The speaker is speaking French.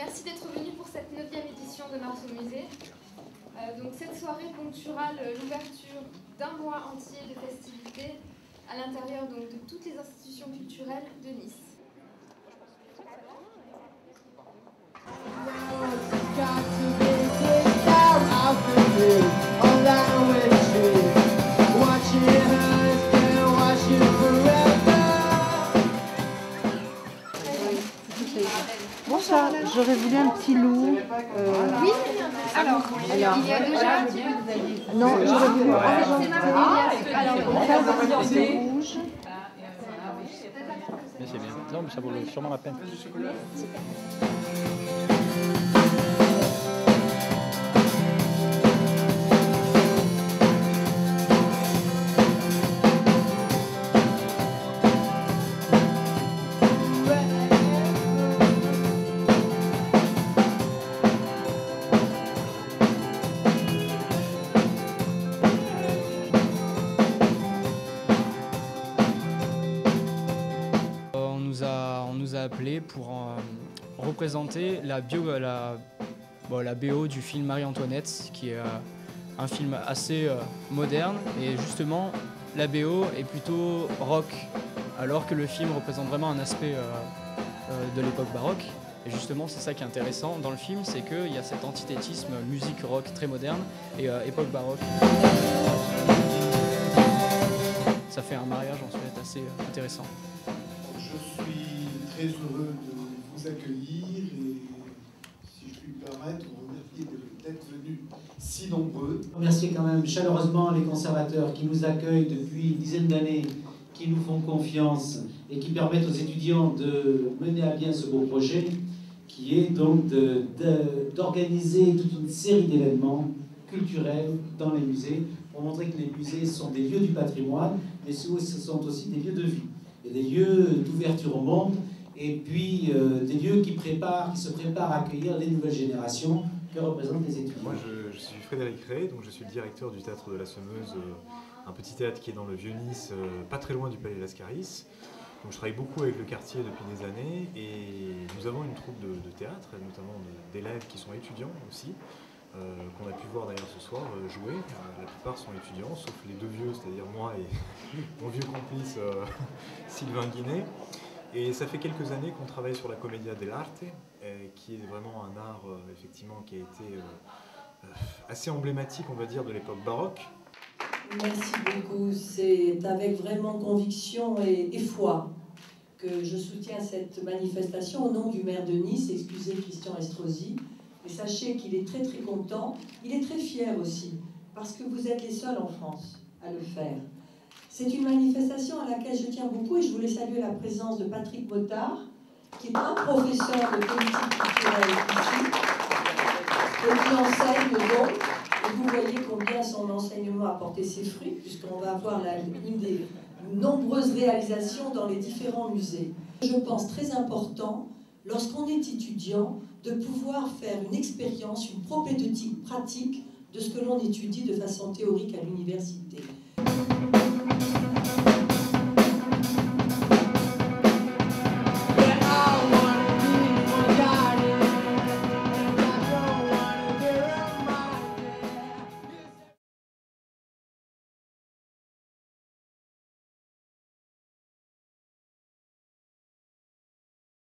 Merci d'être venu pour cette 9e édition de Mars au musée. Donc cette soirée ponctuera l'ouverture d'un mois entier de festivités à l'intérieur de toutes les institutions culturelles de Nice. Bonsoir, j'aurais voulu un petit loup. Oui, alors, il y a déjà un petit peu. Non, j'aurais voulu C'est rouge. Mais c'est bien. Non, mais ça vaut sûrement la peine. On nous a appelés pour représenter la BO du film Marie-Antoinette, qui est un film assez moderne, et justement la BO est plutôt rock, alors que le film représente vraiment un aspect de l'époque baroque. Et justement, c'est ça qui est intéressant dans le film, c'est qu'il y a cet antithétisme musique rock très moderne et époque baroque. Ça fait un mariage en fait assez intéressant. Je suis très heureux de vous accueillir et, si je puis me permettre, vous remercier d'être venus si nombreux. Remercier quand même chaleureusement les conservateurs qui nous accueillent depuis une dizaine d'années, qui nous font confiance et qui permettent aux étudiants de mener à bien ce beau projet, qui est donc d'organiser toute une série d'événements culturels dans les musées, pour montrer que les musées sont des lieux du patrimoine, mais ce sont aussi des lieux de vie, et des lieux d'ouverture au monde, et puis des lieux qui se préparent à accueillir les nouvelles générations que représentent les étudiants. Moi, je suis Frédéric Ray, donc je suis le directeur du théâtre de la Semeuse, un petit théâtre qui est dans le Vieux-Nice, pas très loin du Palais Lascaris. Donc je travaille beaucoup avec le quartier depuis des années, et nous avons une troupe de théâtre, notamment d'élèves qui sont étudiants aussi, qu'on a pu voir d'ailleurs ce soir jouer. La plupart sont étudiants, sauf les deux vieux, c'est-à-dire moi et mon vieux complice Sylvain Guinet. Et ça fait quelques années qu'on travaille sur la Commedia dell'arte, qui est vraiment un art effectivement qui a été assez emblématique, on va dire, de l'époque baroque. Merci beaucoup. C'est avec vraiment conviction et foi que je soutiens cette manifestation au nom du maire de Nice, excusez Christian Estrosi. Et sachez qu'il est très très content, il est très fier aussi, parce que vous êtes les seuls en France à le faire. C'est une manifestation à laquelle je tiens beaucoup, et je voulais saluer la présence de Patrick Bottard, qui est un professeur de politique culturelle ici, et qui enseigne donc. Et vous voyez combien son enseignement a porté ses fruits, puisqu'on va avoir une des nombreuses réalisations dans les différents musées. Je pense très important, lorsqu'on est étudiant, de pouvoir faire une expérience, une propédeutique pratique de ce que l'on étudie de façon théorique à l'université.